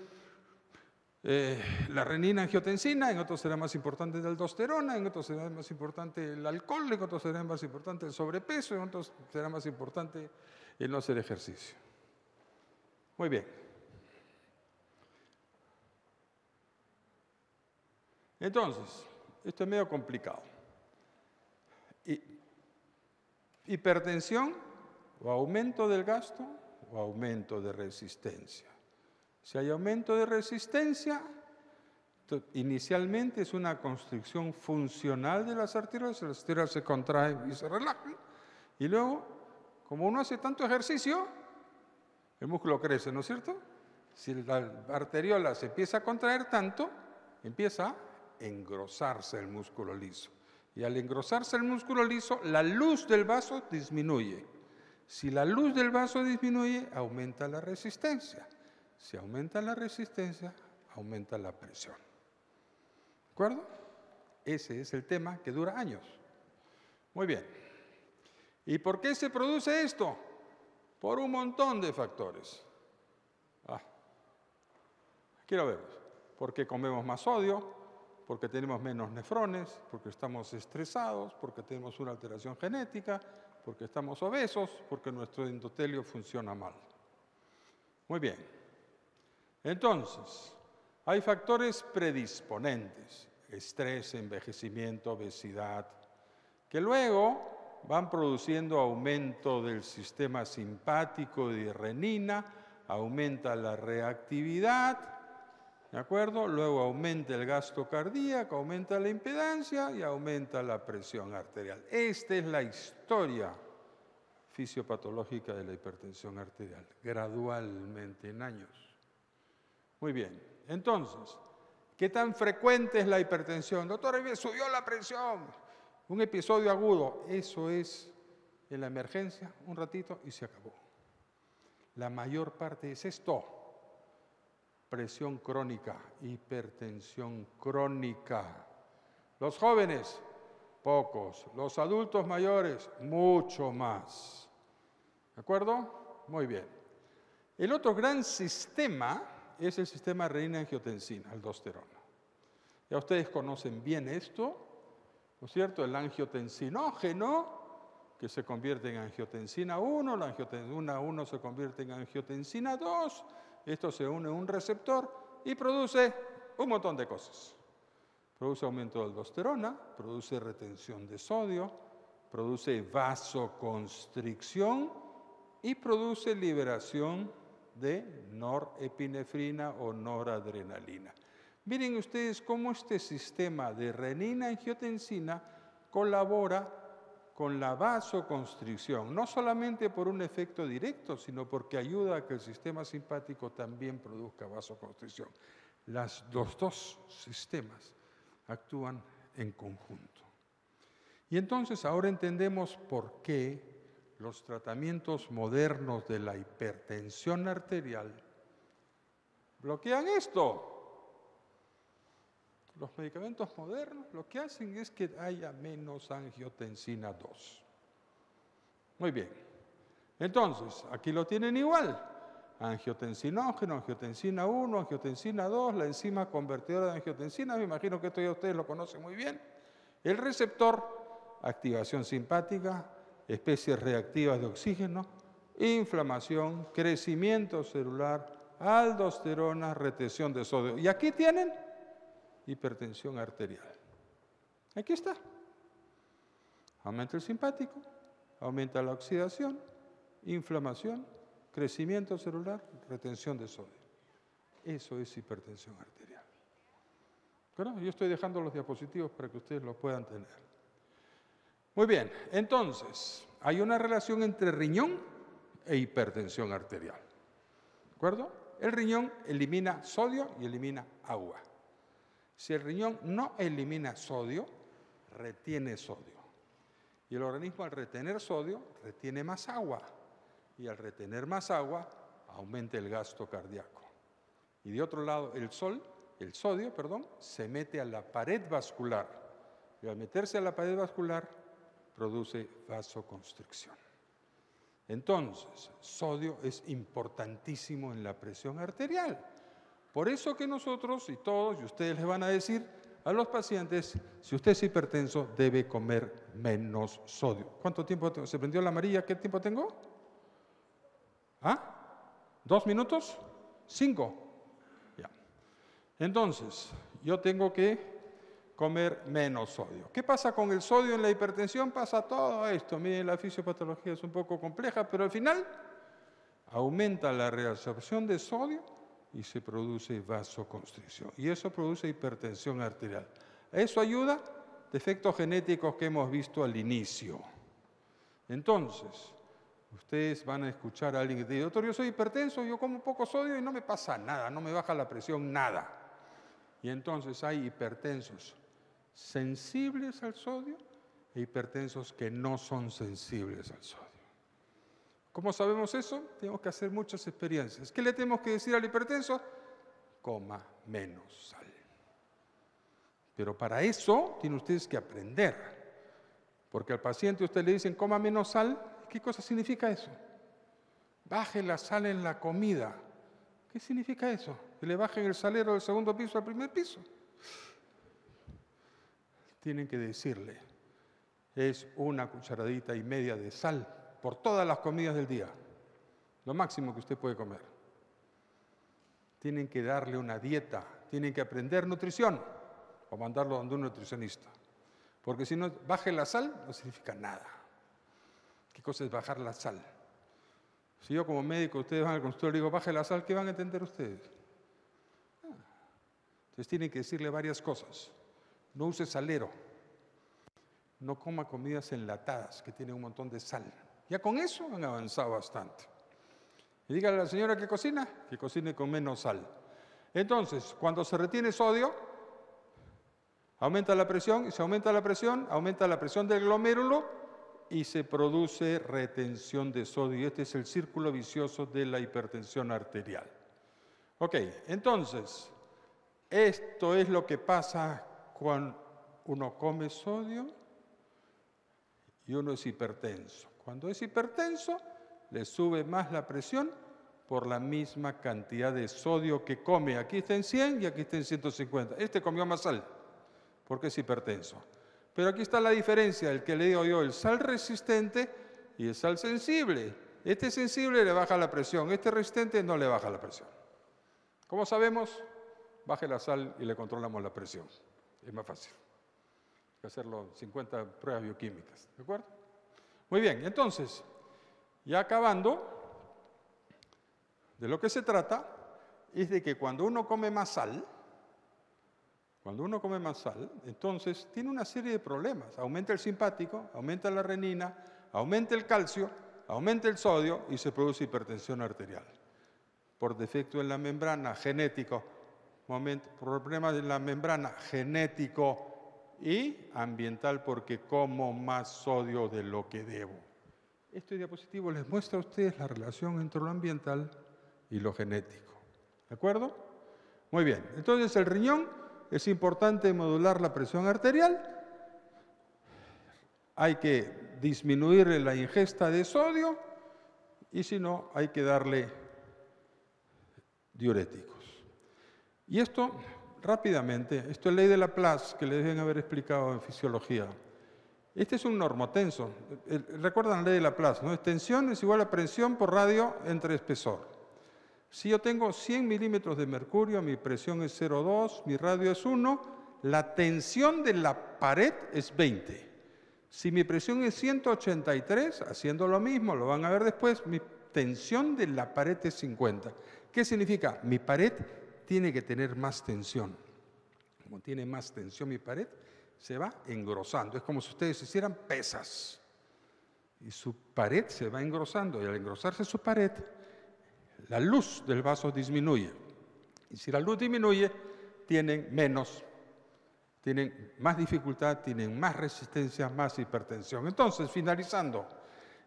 la renina-angiotensina, en otros será más importante la aldosterona, en otros será más importante el alcohol, en otros será más importante el sobrepeso, en otros será más importante el no hacer ejercicio. Muy bien. Entonces, esto es medio complicado. Hipertensión o aumento del gasto o aumento de resistencia. Si hay aumento de resistencia, inicialmente es una constricción funcional de las arterias se contraen y se relajan, y luego, como uno hace tanto ejercicio, el músculo crece, ¿no es cierto? Si la arteriola se empieza a contraer tanto, empieza a engrosarse el músculo liso. Y al engrosarse el músculo liso, la luz del vaso disminuye. Si la luz del vaso disminuye, aumenta la resistencia. Si aumenta la resistencia, aumenta la presión. ¿De acuerdo? Ese es el tema que dura años. Muy bien. ¿Y por qué se produce esto? Por un montón de factores. Aquí lo vemos. Porque comemos más sodio, porque tenemos menos nefrones, porque estamos estresados, porque tenemos una alteración genética, porque estamos obesos, porque nuestro endotelio funciona mal. Muy bien. Entonces, hay factores predisponentes, estrés, envejecimiento, obesidad, que luego van produciendo aumento del sistema simpático y de renina, aumenta la reactividad, ¿de acuerdo? Luego aumenta el gasto cardíaco, aumenta la impedancia y aumenta la presión arterial. Esta es la historia fisiopatológica de la hipertensión arterial, gradualmente en años. Muy bien, entonces, ¿qué tan frecuente es la hipertensión? Doctor, me subió la presión. Un episodio agudo, eso es en la emergencia, un ratito y se acabó. La mayor parte es esto. Presión crónica, hipertensión crónica. Los jóvenes, pocos. Los adultos mayores, mucho más. ¿De acuerdo? Muy bien. El otro gran sistema es el sistema renina-angiotensina, aldosterona. Ya ustedes conocen bien esto, ¿no es cierto? El angiotensinógeno, que se convierte en angiotensina 1, la angiotensina 1 se convierte en angiotensina 2, esto se une a un receptor y produce un montón de cosas. Produce aumento de aldosterona, produce retención de sodio, produce vasoconstricción y produce liberación de norepinefrina o noradrenalina. Miren ustedes cómo este sistema de renina-angiotensina colabora con la vasoconstricción, no solamente por un efecto directo, sino porque ayuda a que el sistema simpático también produzca vasoconstricción. Los dos sistemas actúan en conjunto. Y entonces ahora entendemos por qué los tratamientos modernos de la hipertensión arterial bloquean esto. Los medicamentos modernos lo que hacen es que haya menos angiotensina 2. Muy bien. Entonces, aquí lo tienen igual. Angiotensinógeno, angiotensina 1, angiotensina 2, la enzima convertidora de angiotensina, me imagino que esto ya ustedes lo conocen muy bien. El receptor, activación simpática, especies reactivas de oxígeno, inflamación, crecimiento celular, aldosterona, retención de sodio. Y aquí tienen hipertensión arterial. Aquí está. Aumenta el simpático, aumenta la oxidación, inflamación, crecimiento celular, retención de sodio. Eso es hipertensión arterial. Bueno, yo estoy dejando los diapositivos para que ustedes lo puedan tener. Muy bien, entonces, hay una relación entre riñón e hipertensión arterial. ¿De acuerdo? El riñón elimina sodio y elimina agua. Si el riñón no elimina sodio, retiene sodio. Y el organismo, al retener sodio, retiene más agua. Y al retener más agua, aumenta el gasto cardíaco. Y de otro lado, el sodio, se mete a la pared vascular. Y al meterse a la pared vascular, produce vasoconstricción. Entonces, sodio es importantísimo en la presión arterial. Por eso que nosotros y todos, y ustedes les van a decir a los pacientes, si usted es hipertenso, debe comer menos sodio. ¿Cuánto tiempo tengo? ¿Se prendió la amarilla? ¿Qué tiempo tengo? ¿Ah? ¿2 minutos? ¿5? Ya. Entonces, yo tengo que comer menos sodio. ¿Qué pasa con el sodio en la hipertensión? Pasa todo esto. Miren, la fisiopatología es un poco compleja, pero al final aumenta la reabsorción de sodio y se produce vasoconstricción. Y eso produce hipertensión arterial. Eso ayuda defectos genéticos que hemos visto al inicio. Entonces, ustedes van a escuchar a alguien que dice, doctor, yo soy hipertenso, yo como poco sodio y no me pasa nada, no me baja la presión, nada. Y entonces hay hipertensos sensibles al sodio e hipertensos que no son sensibles al sodio. ¿Cómo sabemos eso? Tenemos que hacer muchas experiencias. ¿Qué le tenemos que decir al hipertenso? Coma menos sal. Pero para eso tienen ustedes que aprender. Porque al paciente usted le dicen coma menos sal. ¿Qué cosa significa eso? Baje la sal en la comida. ¿Qué significa eso? Que le bajen el salero del segundo piso al primer piso. Tienen que decirle, es 1,5 cucharadas de sal por todas las comidas del día. Lo máximo que usted puede comer. Tienen que darle una dieta, tienen que aprender nutrición o mandarlo donde un nutricionista. Porque si no, baje la sal no significa nada. ¿Qué cosa es bajar la sal? Si yo como médico, ustedes van al consultorio y digo, baje la sal, ¿qué van a entender ustedes? Entonces tienen que decirle varias cosas. No use salero. No coma comidas enlatadas que tienen un montón de sal. Ya con eso han avanzado bastante. Y dígale a la señora que cocine con menos sal. Entonces, cuando se retiene sodio, aumenta la presión, y se aumenta la presión del glomérulo y se produce retención de sodio. Y este es el círculo vicioso de la hipertensión arterial. Ok, entonces, esto es lo que pasa cuando uno come sodio y uno es hipertenso. Cuando es hipertenso, le sube más la presión por la misma cantidad de sodio que come. Aquí está en 100 y aquí está en 150. Este comió más sal, porque es hipertenso. Pero aquí está la diferencia, el que le digo yo, el sal resistente y el sal sensible. Este sensible le baja la presión, este resistente no le baja la presión. ¿Cómo sabemos? Baje la sal y le controlamos la presión. Es más fácil que hacerlo 50 pruebas bioquímicas. ¿De acuerdo? Muy bien, entonces, ya acabando, de lo que se trata es de que cuando uno come más sal, entonces tiene una serie de problemas. Aumenta el simpático, aumenta la renina, aumenta el calcio, aumenta el sodio y se produce hipertensión arterial. Por defecto en la membrana, genético, problema de la membrana, genético y ambiental, porque como más sodio de lo que debo. Este diapositivo les muestra a ustedes la relación entre lo ambiental y lo genético. ¿De acuerdo? Muy bien. Entonces, el riñón es importante modular la presión arterial. Hay que disminuir la ingesta de sodio y si no, hay que darle diuréticos. Y esto, rápidamente, esto es ley de Laplace, que les deben haber explicado en fisiología. Este es un normotenso. Recuerdan la ley de Laplace, ¿no? Tensión es igual a presión por radio entre espesor. Si yo tengo 100 milímetros de mercurio, mi presión es 0,2, mi radio es 1, la tensión de la pared es 20. Si mi presión es 183, haciendo lo mismo, lo van a ver después, mi tensión de la pared es 50. ¿Qué significa? Mi pared tiene que tener más tensión. Como tiene más tensión mi pared, se va engrosando. Es como si ustedes hicieran pesas. Y su pared se va engrosando. Y al engrosarse su pared, la luz del vaso disminuye. Y si la luz disminuye, tienen más dificultad, tienen más resistencia, más hipertensión. Entonces, finalizando,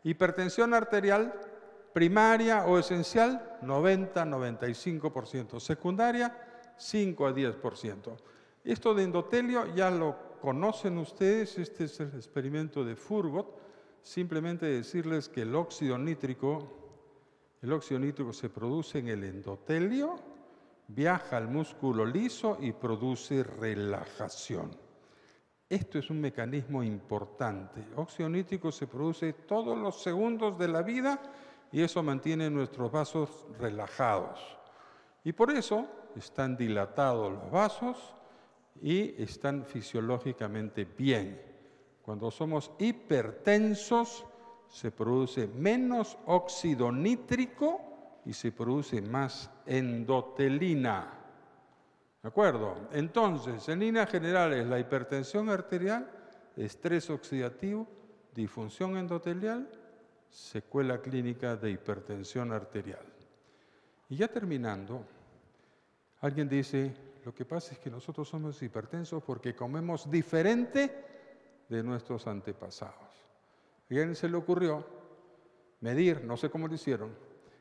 hipertensión arterial primaria o esencial, 90-95%. Secundaria, 5 a 10%. Esto de endotelio ya lo conocen ustedes, este es el experimento de Furgot. Simplemente decirles que el óxido nítrico se produce en el endotelio, viaja al músculo liso y produce relajación. Esto es un mecanismo importante. Óxido nítrico se produce todos los segundos de la vida y eso mantiene nuestros vasos relajados. Y por eso están dilatados los vasos y están fisiológicamente bien. Cuando somos hipertensos, se produce menos óxido nítrico y se produce más endotelina. ¿De acuerdo? Entonces, en líneas generales, la hipertensión arterial, estrés oxidativo, disfunción endotelial, secuela clínica de hipertensión arterial. Y ya terminando, alguien dice, lo que pasa es que nosotros somos hipertensos porque comemos diferente de nuestros antepasados. Y a alguien se le ocurrió medir, no sé cómo lo hicieron,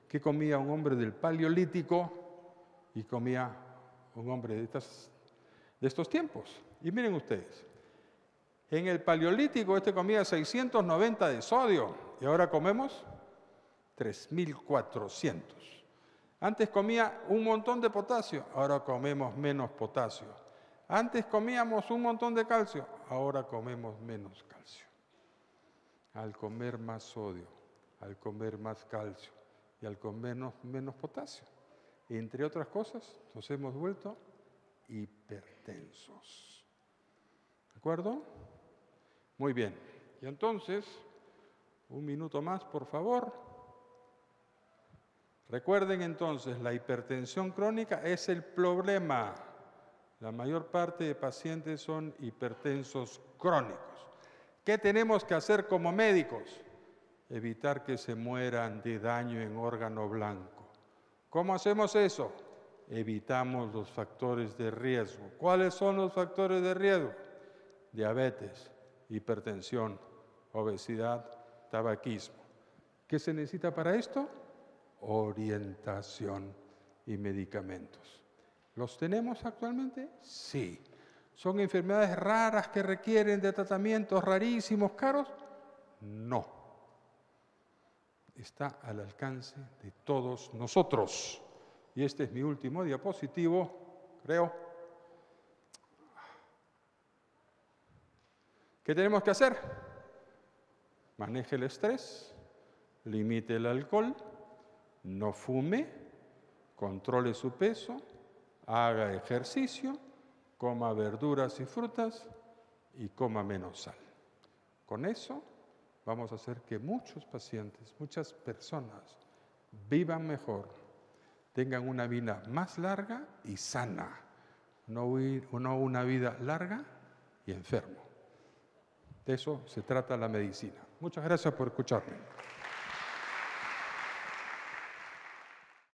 qué comía un hombre del Paleolítico y comía un hombre de estos tiempos. Y miren ustedes, en el Paleolítico comía 690 de sodio y ahora comemos 3.400. Antes comía un montón de potasio, ahora comemos menos potasio. Antes comíamos un montón de calcio, ahora comemos menos calcio. Al comer más sodio, al comer más calcio y al comer menos potasio. Entre otras cosas, nos hemos vuelto hipertensos. ¿De acuerdo? Muy bien. Y entonces, un minuto más, por favor. Recuerden entonces, la hipertensión crónica es el problema. La mayor parte de pacientes son hipertensos crónicos. ¿Qué tenemos que hacer como médicos? Evitar que se mueran de daño en órgano blanco. ¿Cómo hacemos eso? Evitamos los factores de riesgo. ¿Cuáles son los factores de riesgo? Diabetes, hipertensión, obesidad, tabaquismo. ¿Qué se necesita para esto? Orientación y medicamentos. ¿Los tenemos actualmente? Sí. ¿Son enfermedades raras que requieren de tratamientos rarísimos, caros? No. Está al alcance de todos nosotros. Y este es mi último diapositivo, creo. ¿Qué tenemos que hacer? Maneje el estrés, limite el alcohol, no fume, controle su peso, haga ejercicio, coma verduras y frutas y coma menos sal. Con eso vamos a hacer que muchos pacientes, muchas personas vivan mejor, tengan una vida más larga y sana, no una vida larga y enfermo. De eso se trata la medicina. Muchas gracias por escucharme.